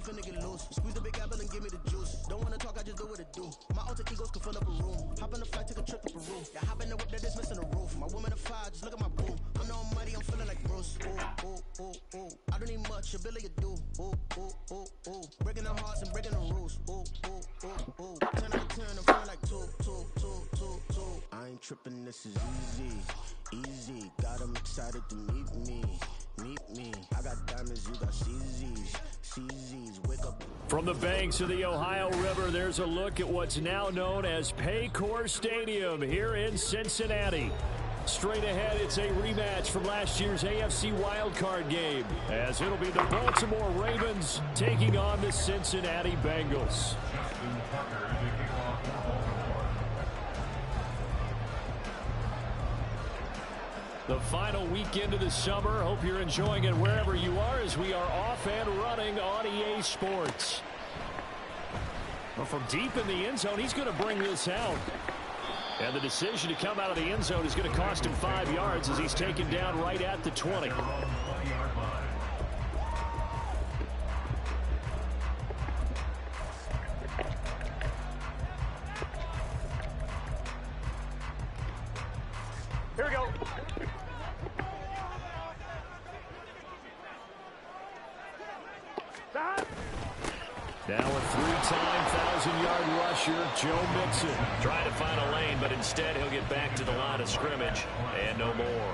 finna get loose. Squeeze the big apple and give me the juice. Don't wanna talk, I just do what it do. My alter egos can fill up a room. Hop on the flight, take a trip to Peru. Yeah, hop in the whip that is missing the roof. My woman a fire, just look at my boo. I'm the almighty, I'm feeling like Bruce. Ooh, ooh, ooh, ooh. I don't need much, ability to do. Ooh, ooh, ooh, ooh. Breaking the hearts and breaking the rules. Ooh, ooh, ooh, ooh. 10 out of 10, I'm feeling like two. I ain't tripping, this is easy. Got 'em excited to meet me. I got diamonds, you got CZs. Wake up. From the banks of the Ohio River, there's a look at what's now known as Paycor Stadium here in Cincinnati. Straight ahead, it's a rematch from last year's AFC wildcard game, as it'll be the Baltimore Ravens taking on the Cincinnati Bengals. The final weekend of the summer. Hope you're enjoying it wherever you are as we are off and running on EA Sports. Well, from deep in the end zone, he's going to bring this out. And the decision to come out of the end zone is going to cost him 5 yards as he's taken down right at the 20. Here we go. Now a three-time 1,000-yard rusher, Joe Mixon. Trying to find a lane, but instead he'll get back to the line of scrimmage and no more.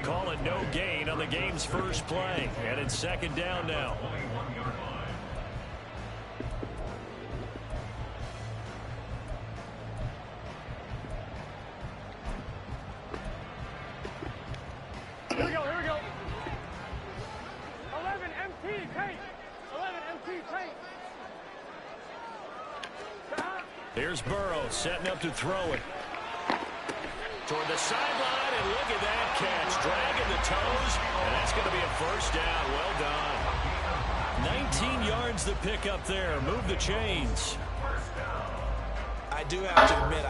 Call it no gain on the game's first play. And it's second down now. Here we go. 11 MT paint. 11 MT paint. Here's Burrow setting up to throw it. Toward the sideline, and look at that catch. Dragging the toes, and that's going to be a first down. Well done. 19 yards to pick up there. Move the chains. I do have to admit,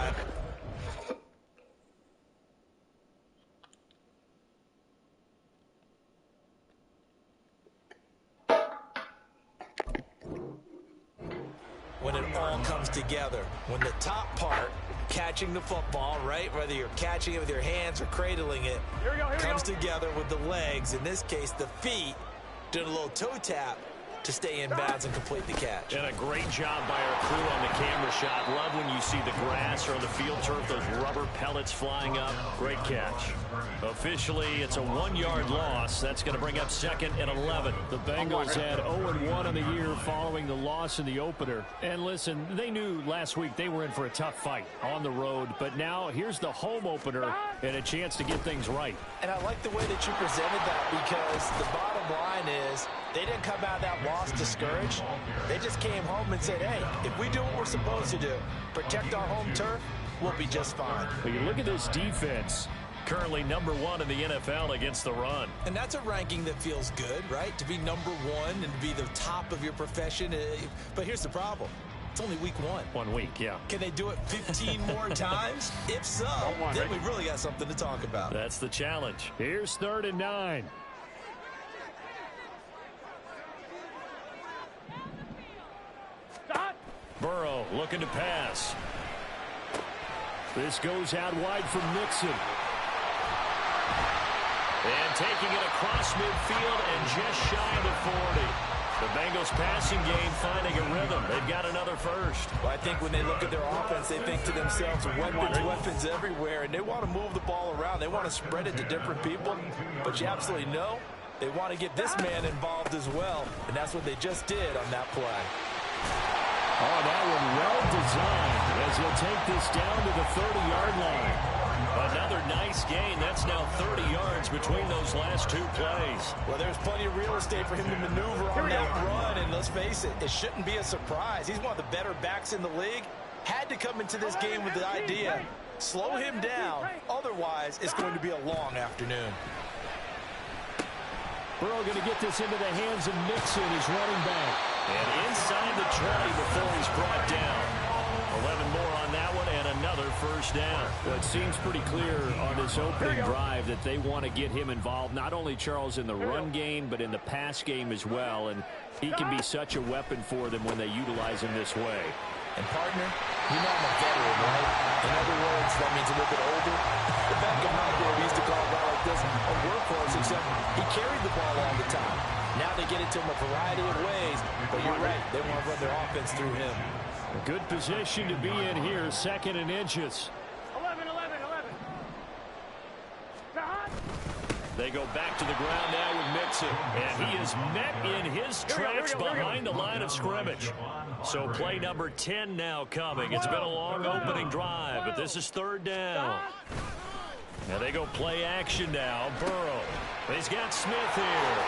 when it all comes together, when the top part, catching the football, right, whether you're catching it with your hands or cradling it, comes together with the legs, in this case the feet, doing a little toe tap to stay in bounds and complete the catch. And a great job by our crew on the camera shot. Love when you see the grass or the field turf, those rubber pellets flying up. Great catch. Officially, it's a 1-yard loss. That's going to bring up second and 11. The Bengals had 0-1 in the year following the loss in the opener. And listen, they knew last week they were in for a tough fight on the road. But now here's the home opener and a chance to get things right. And I like the way that you presented that, because the bottom line is they didn't come out of that loss discouraged. They just came home and said, hey, if we do what we're supposed to do, protect our home turf, we'll be just fine. But you look at this defense. Currently number 1 in the NFL against the run. And that's a ranking that feels good, right? To be number 1 and to be the top of your profession. But here's the problem. It's only week 1. 1 week, yeah. Can they do it 15 more times? If so, then we really got something to talk about. That's the challenge. Here's 3rd and 9. Burrow looking to pass. This goes out wide from Mixon. And taking it across midfield and just shy of the 40. The Bengals passing game finding a rhythm. They've got another first. Well, I think when they look at their offense, they think to themselves, weapons everywhere, and they want to move the ball around. They want to spread it to different people. But you absolutely know they want to get this man involved as well, and that's what they just did on that play. Oh, that one well designed as he'll take this down to the 30-yard line. Another nice gain. That's now 30 yards between those last 2 plays. Well, there's plenty of real estate for him to maneuver on that run, and let's face it, it shouldn't be a surprise. He's one of the better backs in the league. Had to come into this game with the idea, slow him down, otherwise it's going to be a long afternoon. Burrow going to get this into the hands of Mixon, his running back. And inside the 20 before he's brought down. 11 more on that one, and another first down. Well, it seems pretty clear on this opening drive that they want to get him involved, not only, Charles, in the run game, but in the pass game as well. And he can be such a weapon for them when they utilize him this way. And, partner, you know I'm a veteran, right? In other words, that means a little bit older. The back of my day, we used to call a guy like this a workhorse, except he carried the ball all the time. Now they get it to him a variety of ways, but you're right. They want to run their offense through him. A good position to be in here, 2nd and inches. 11. They go back to the ground now with Mixon, and he is met in his tracks behind the line of scrimmage. So play number 10 now coming. It's been a long opening drive, but this is 3rd down. Now they go play action now. Burrow. He's got Smith here.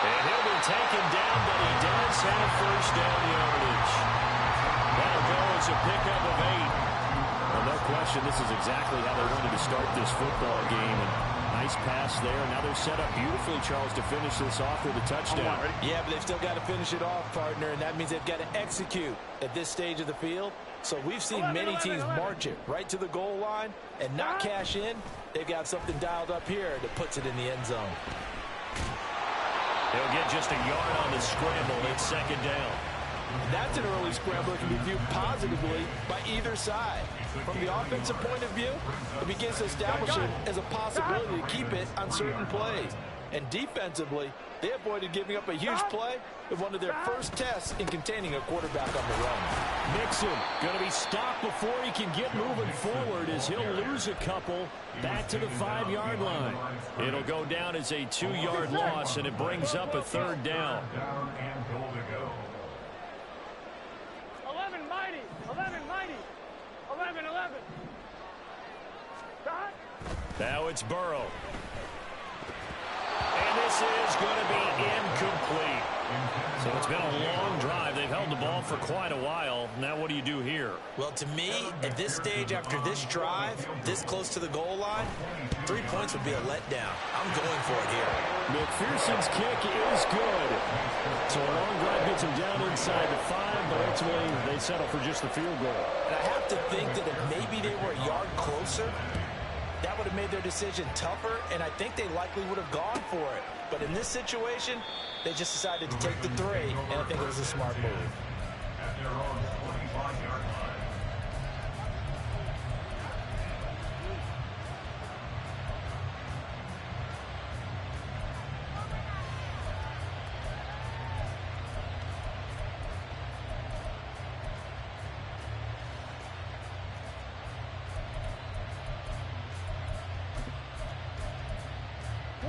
And he'll be taken down, but he does have first down yardage. That'll go as a pickup of 8. Well, no question, this is exactly how they wanted to start this football game. And nice pass there. Now they're set up beautifully, Charles, to finish this off with a touchdown. Yeah, but they've still got to finish it off, partner, and that means they've got to execute at this stage of the field. So we've seen many teams march it right to the goal line and not cash in. They've got something dialed up here that puts it in the end zone. They'll get just a yard on the scramble. It's 2nd down. That's an early scramble that can be viewed positively by either side. From the offensive point of view, it begins to establish it as a possibility to keep it on certain plays. And defensively, they avoided giving up a huge play with one of their first tests in containing a quarterback on the run. Mixon going to be stopped before he can get moving forward as he'll lose a couple back to the 5-yard line. It'll go down as a 2-yard loss, and it brings up a 3rd down. 11. Now it's Burrow. And this is going to be incomplete. So it's been a long drive. They've held the ball for quite a while. Now what do you do here? Well, to me, at this stage, after this drive, this close to the goal line, 3 points would be a letdown. I'm going for it here. McPherson's kick is good. So a long drive gets him down inside the 5, but ultimately they settle for just the field goal. And I have to think that if maybe they were a yard closer, that would have made their decision tougher, and I think they likely would have gone for it. But in this situation, they just decided to take the 3, and I think it was a smart move.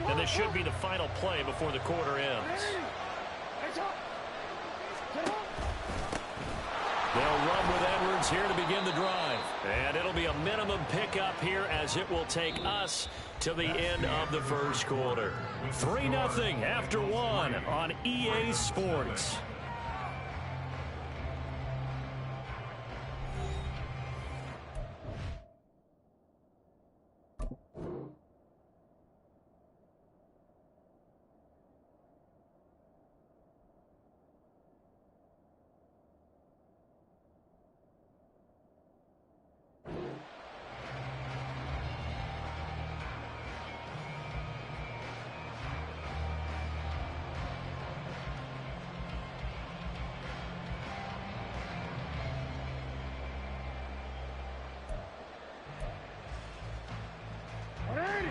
And this should be the final play before the quarter ends. They'll run with Edwards here to begin the drive. And it'll be a minimum pickup here as it will take us to the end of the first quarter. 3-0 after 1 on EA Sports.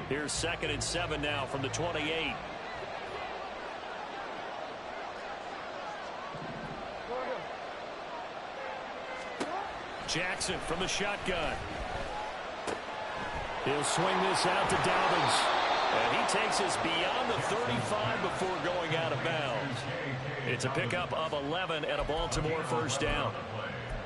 Here's 2nd and 7 now from the 28. Jackson from the shotgun. He'll swing this out to Dobbins. And he takes us beyond the 35 before going out of bounds. It's a pickup of 11 and a Baltimore first down.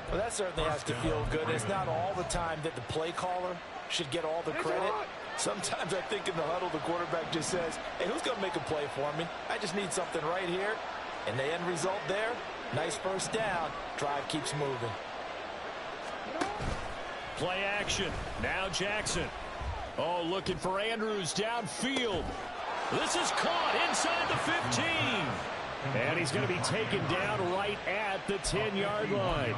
Well, that certainly has to feel good. It's not all the time that the play caller should get all the credit. Sometimes I think in the huddle, the quarterback just says, hey, who's going to make a play for me? I just need something right here. And the end result there, nice first down. Drive keeps moving. Play action. Now Jackson. Oh, looking for Andrews downfield. This is caught inside the 15. And he's going to be taken down right at the 10-yard line.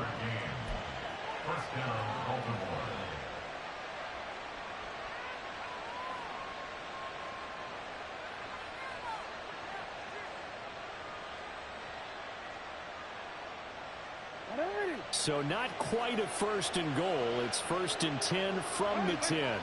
So not quite a 1st and goal. It's 1st and 10 from the 10.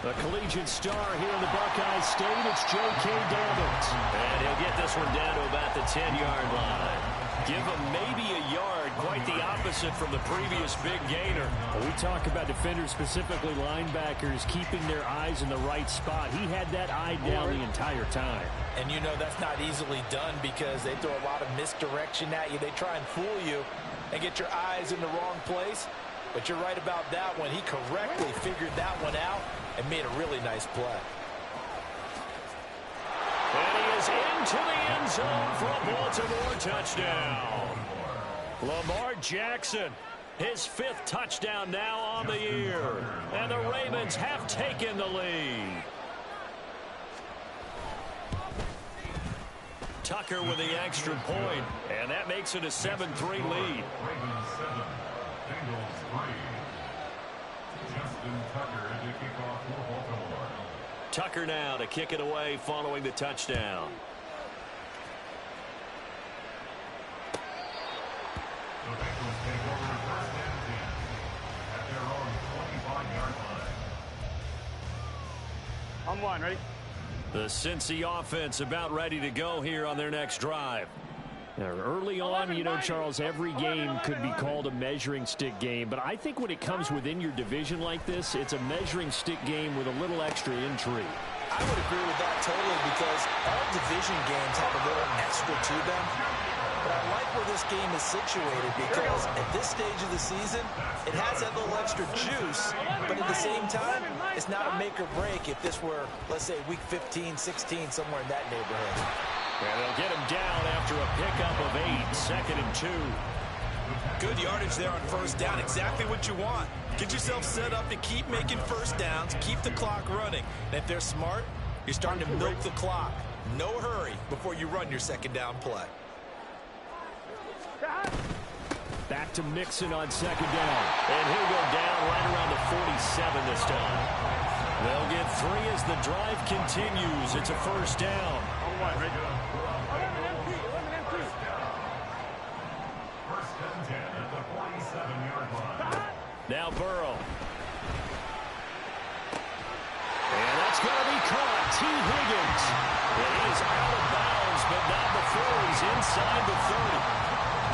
The collegiate star here in the Buckeye State, it's J.K. Dobbins. And he'll get this one down to about the 10-yard line. Give him maybe a yard, quite the opposite from the previous big gainer. Well, we talk about defenders, specifically linebackers, keeping their eyes in the right spot. He had that eye down the entire time. And you know that's not easily done because they throw a lot of misdirection at you. They try and fool you and get your eyes in the wrong place. But you're right about that one. He correctly figured that one out and made a really nice play. And he is into the end zone for a Baltimore touchdown. Lamar Jackson, his 5th touchdown now on the year. And the Ravens have taken the lead. Tucker with the extra point, and that makes it a 7-3 lead. Tucker now to kick it away following the touchdown. On one, ready? The Cincy offense about ready to go here on their next drive. Now, early on, you know, Charles, every game could be called a measuring stick game. But I think when it comes within your division like this, it's a measuring stick game with a little extra intrigue. I would agree with that totally because all division games have a little extra to them. But I like where this game is situated because at this stage of the season, it has that little extra juice. But at the same time, it's not a make or break if this were, let's say, week 15, 16, somewhere in that neighborhood. And they'll get him down after a pickup of 8, 2nd and 2. Good yardage there on 1st down. Exactly what you want. Get yourself set up to keep making 1st downs, keep the clock running. And if they're smart, you're starting to milk the clock. No hurry before you run your 2nd down play. Back to Mixon on 2nd down. And he'll go down right around the 47 this time. They'll get 3 as the drive continues. It's a 1st down. On one, ready? 11 empty. First and 10 at the 47-yard line. Now Burrow. And that's going to be caught. T. Higgins. It is out of bounds, but not before he's inside the 30.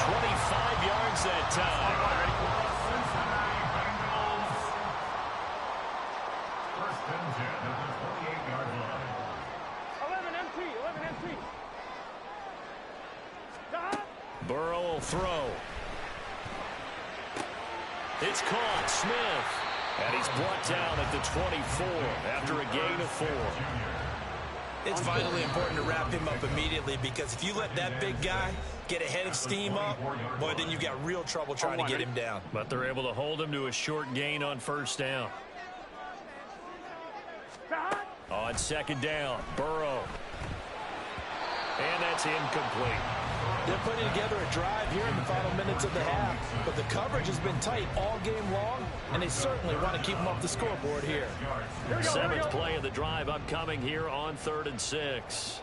25 yards that time. Cincinnati Bengals. First and 10 at the 28-yard line. 11 empty. Burrow will throw. It's caught. Smith. And he's brought down at the 24 after a gain of 4. It's vitally important to wrap him up immediately because if you let that big guy get a head of steam up, boy, then you got real trouble trying to get him down. But they're able to hold him to a short gain on 1st down. On 2nd down, Burrow. And that's incomplete. They're putting together a drive here in the final minutes of the half, but the coverage has been tight all game long, and they certainly want to keep them off the scoreboard here. 7th play of the drive upcoming here on 3rd and 6.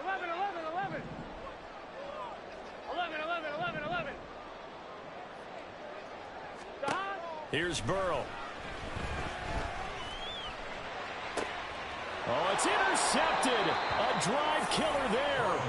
11. Here's Burrow. Oh, it's intercepted. A drive killer there.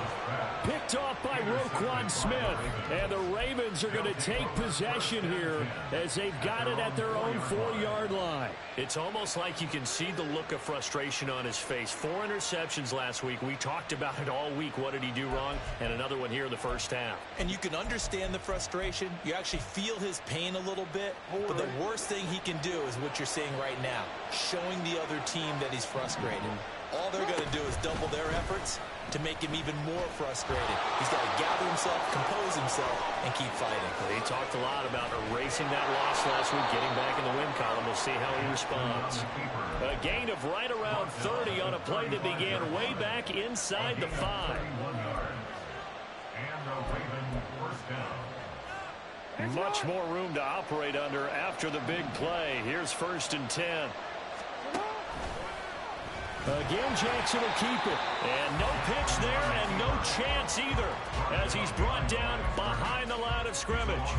Picked off by Roquan Smith. And the Ravens are going to take possession here as they've got it at their own 4-yard line. It's almost like you can see the look of frustration on his face. 4 interceptions last week. We talked about it all week. What did he do wrong? And another one here in the first half. And you can understand the frustration. You actually feel his pain a little bit. But the worst thing he can do is what you're seeing right now, showing the other team that he's frustrated. All they're going to do is double their efforts to make him even more frustrated. He's got to gather himself, compose himself, and keep fighting. He talked a lot about erasing that loss last week, getting back in the win column. We'll see how he responds. A gain of right around 30 on a play that began way back inside the 5. Much more room to operate under after the big play. Here's 1st and 10. Again, Jackson will keep it. And no pitch there and no chance either as he's brought down behind the line of scrimmage.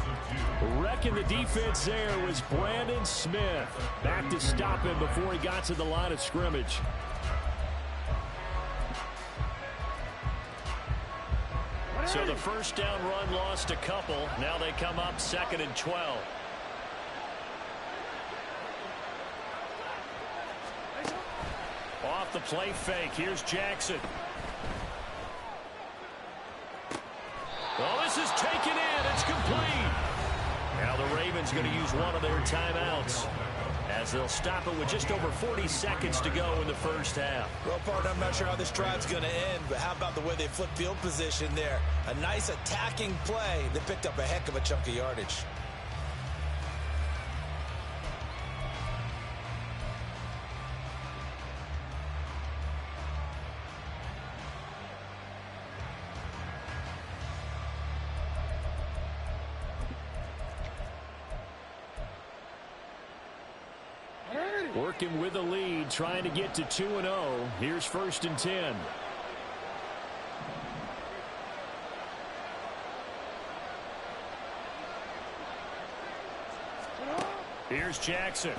Wrecking the defense there was Brandon Smith. Back to stop him before he got to the line of scrimmage. So the first down run lost a couple. Now they come up 2nd and 12. Off the play fake. Here's Jackson. Well, this is taken in. It's complete. Now the Ravens going to use one of their timeouts as they'll stop it with just over 40 seconds to go in the first half. Well, partner, I'm not sure how this drive's going to end, but how about the way they flip field position there? A nice attacking play that picked up a heck of a chunk of yardage. Working with the lead, trying to get to 2-0. Here's 1st and 10. Here's Jackson.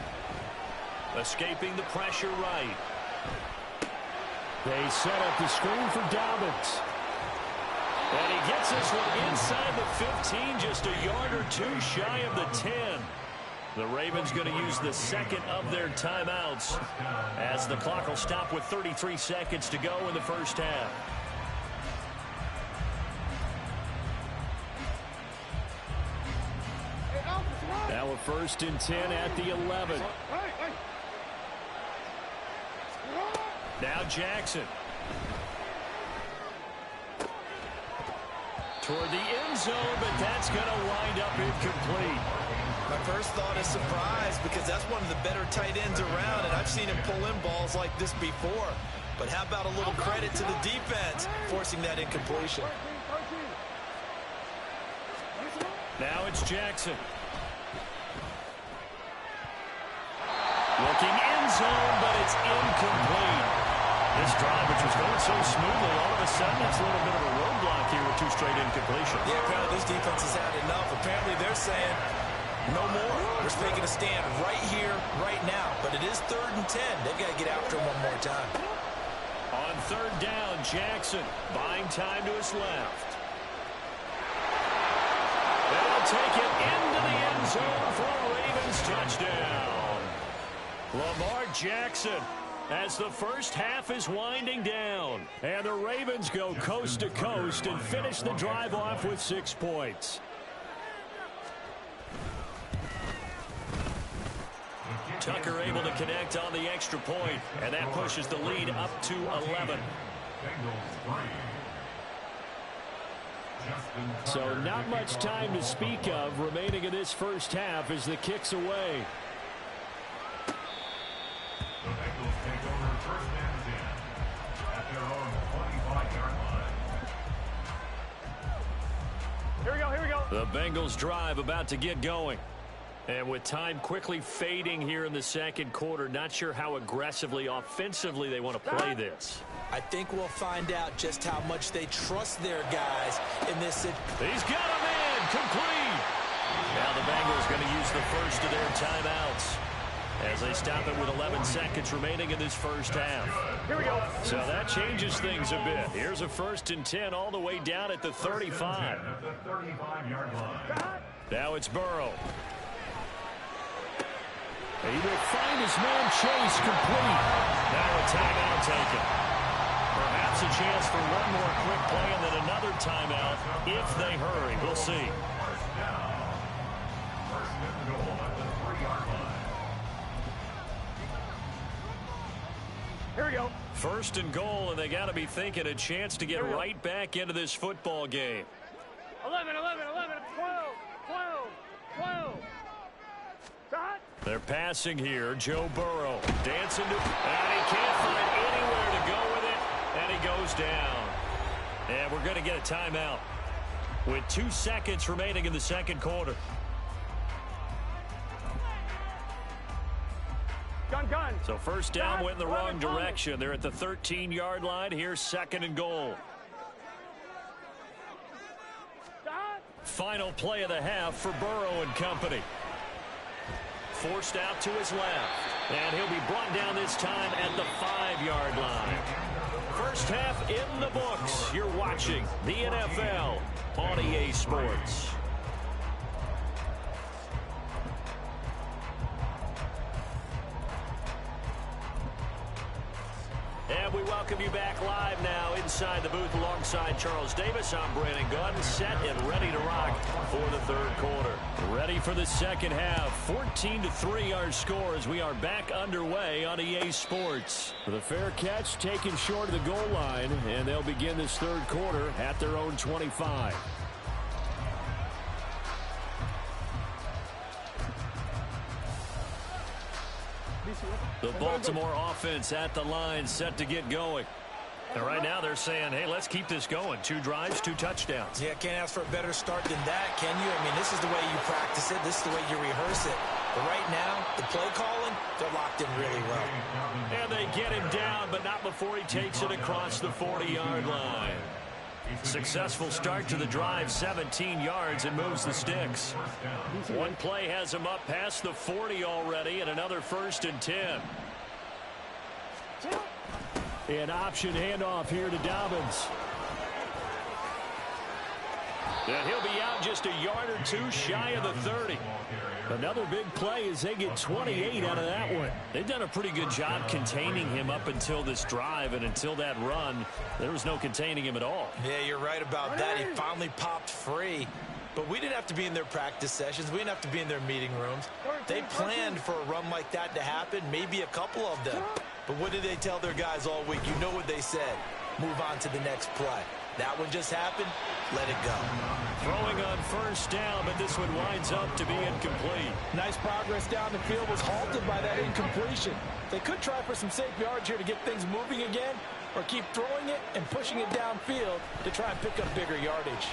Escaping the pressure right. They set up the screen for Dobbins. And he gets this one inside the 15, just a yard or two shy of the 10. The Ravens going to use the second of their timeouts as the clock will stop with 33 seconds to go in the first half. Now a 1st and 10 at the 11. Now Jackson. Toward the end zone, but that's going to wind up incomplete. My first thought is surprise because that's one of the better tight ends around, and I've seen him pull in balls like this before. But how about a little credit to the defense forcing that incompletion? Now it's Jackson. Looking end zone, but it's incomplete. This drive, which was going so smoothly, all of a sudden it's a little bit of a roadblock here with 2 straight incompletions. Yeah, apparently this defense has had enough. Apparently they're saying no more. We're taking a stand right here, right now. But it is 3rd and 10. They've got to get after him one more time. On 3rd down, Jackson buying time to his left. They'll take it into the end zone for a Ravens touchdown. Lamar Jackson as the first half is winding down. And the Ravens go coast to coast and finish the drive off with 6 points. Tucker able to connect on the extra point, and that pushes the lead up to 11. So not much time to speak of remaining in this first half as the kick's away. The Bengals take over 1st and 10 at their own 25-yard line. Here we go, here we go. The Bengals drive about to get going. And with time quickly fading here in the second quarter, not sure how aggressively, offensively they want to play this. I think we'll find out just how much they trust their guys in this situation. He's got a man, complete. Now the Bengals going to use the first of their timeouts as they stop it with 11 seconds remaining in this first half. Here we go. So that changes things a bit. Here's a 1st and 10 all the way down at the 35. At the 35-yard line. Now it's Burrow. He will find his man Chase complete. Now a timeout taken. Perhaps a chance for one more quick play and then another timeout if they hurry. We'll see. 1st down. 1st and goal at the 3-yard line. Here we go. 1st and goal, and they got to be thinking a chance to get right back into this football game. 11, 11, 11, 12, 12, 12. Shot. They're passing here. Joe Burrow dancing to, and he can't find anywhere to go with it, and he goes down. And we're going to get a timeout with 2 seconds remaining in the second quarter. Gun, gun. So first down went in the wrong direction. They're at the 13-yard line. Here's 2nd and goal. Final play of the half for Burrow and company. Forced out to his left. And he'll be brought down this time at the 5-yard line. First half in the books. You're watching the NFL on EA Sports. And we welcome you back live now inside the booth alongside Charles Davis. I'm Brandon Gunn, set and ready to rock for the 3rd quarter. Ready for the second half. 14-3 our score as we are back underway on EA Sports. With a fair catch taken short of the goal line, and they'll begin this 3rd quarter at their own 25. The Baltimore offense at the line, set to get going. And right now they're saying, hey, let's keep this going. 2 drives, 2 touchdowns. Yeah, can't ask for a better start than that, can you? I mean, this is the way you practice it. This is the way you rehearse it. But right now, the play calling, they're locked in really well. And they get him down, but not before he takes it across the 40-yard line. Successful start to the drive, 17 yards, and moves the sticks. One play has him up past the 40 already, and another 1st and 10. An option handoff here to Dobbins. And he'll be out just a yard or 2 shy of the 30. Another big play as they get 28 out of that one. They've done a pretty good job containing him up until this drive, and until that run, there was no containing him at all. Yeah, you're right about that. He finally popped free. But we didn't have to be in their practice sessions. We didn't have to be in their meeting rooms. They planned for a run like that to happen, maybe a couple of them. But what did they tell their guys all week? You know what they said. Move on to the next play. That one just happened. Let it go. Throwing on first down, but this one winds up to be incomplete. Nice progress down the field was halted by that incompletion. They could try for some safe yards here to get things moving again, or keep throwing it and pushing it downfield to try and pick up bigger yardage.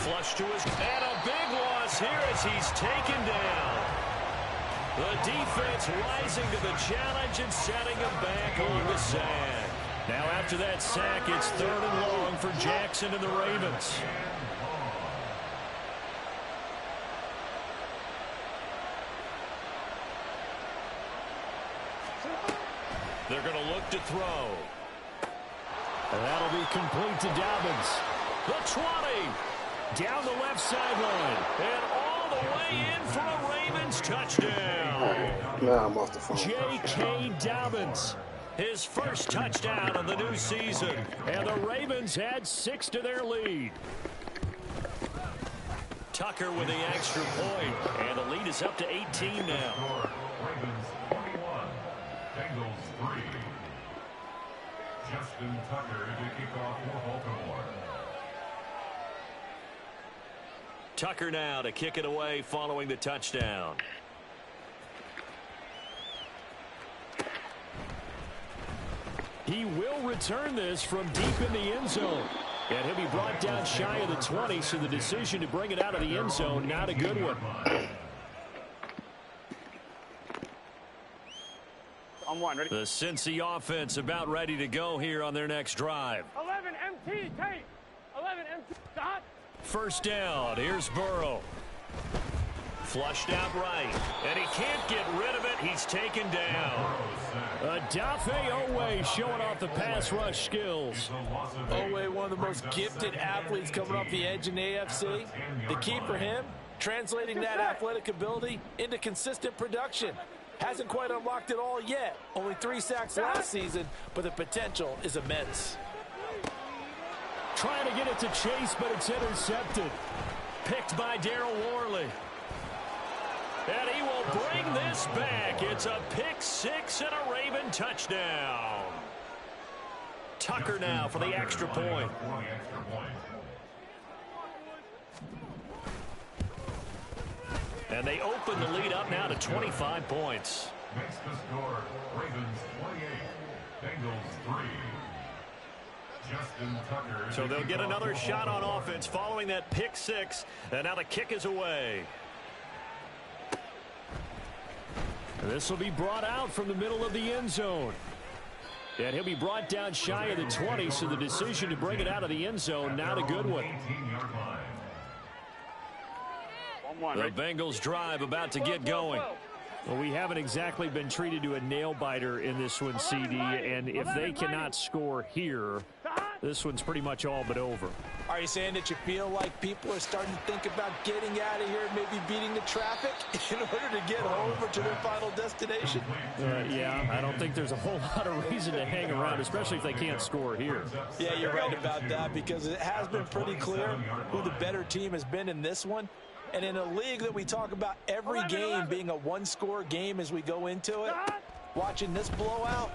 Flush to his, and a big loss here as he's taken down. The defense rising to the challenge and setting him back on the sand. Now after that sack, it's 3rd and long for Jackson and the Ravens. They're going to look to throw. And that'll be complete to Dobbins. The 20. Down the left sideline. And all the way in for a Ravens touchdown. Now I'm off the phone. J.K. Dobbins. His first touchdown of the new season. And the Ravens add 6 to their lead. Tucker with the extra point. And the lead is up to 18 now. Ravens 21, Bengals 3. Justin Tucker to kick off for Baltimore. Tucker now to kick it away following the touchdown. He will return this from deep in the end zone. And he'll be brought down shy of the 20, so the decision to bring it out of the end zone, not a good one. On 1, ready? The Cincy offense about ready to go here on their next drive. 11 MT, take. 11 MT, stop. First down, here's Burrow. Flushed out right, and he can't get rid of it. He's taken down. Odafe Oweh showing off the pass rush skills. Oweh, one of the most gifted athletes coming off the edge in the AFC. The key for him, translating that athletic ability into consistent production. Hasn't quite unlocked it all yet. Only 3 sacks last season, but the potential is immense. Trying to get it to Chase, but it's intercepted. Picked by Daryl Worley. And he will bring this back. It's a pick 6 and a Raven touchdown. Tucker now for the extra point. And they open the lead up now to 25 points. Makes the score Ravens 28, Bengals 3. Justin Tucker. So they'll get another shot on offense following that pick 6. And now the kick is away. And this will be brought out from the middle of the end zone. And he'll be brought down shy of the 20, so the decision to bring it out of the end zone, not a good one. The Bengals drive about to get going. Well, we haven't exactly been treated to a nail-biter in this one, CD, and if they cannot score here, this one's pretty much all but over. Are you saying that you feel like people are starting to think about getting out of here and maybe beating the traffic in order to get home or to their final destination? Yeah, I don't think there's a whole lot of reason to hang around, especially if they can't score here. Yeah, you're right about that, because it has been pretty clear who the better team has been in this one. And in a league that we talk about every game being a one-score game as we go into it, watching this blowout,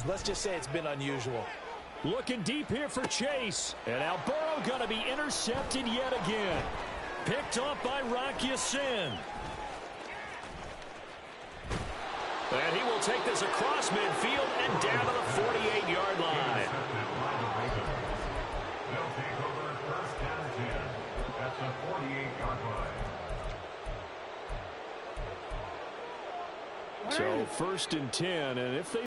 let's just say it's been unusual. Looking deep here for Chase. And now Burrow going to be intercepted yet again. Picked off by Rock Ya-Sin. And he will take this across midfield and down to the 48-yard line. They'll take over first down 10 at the 48-yard line. So 1st and 10, and if they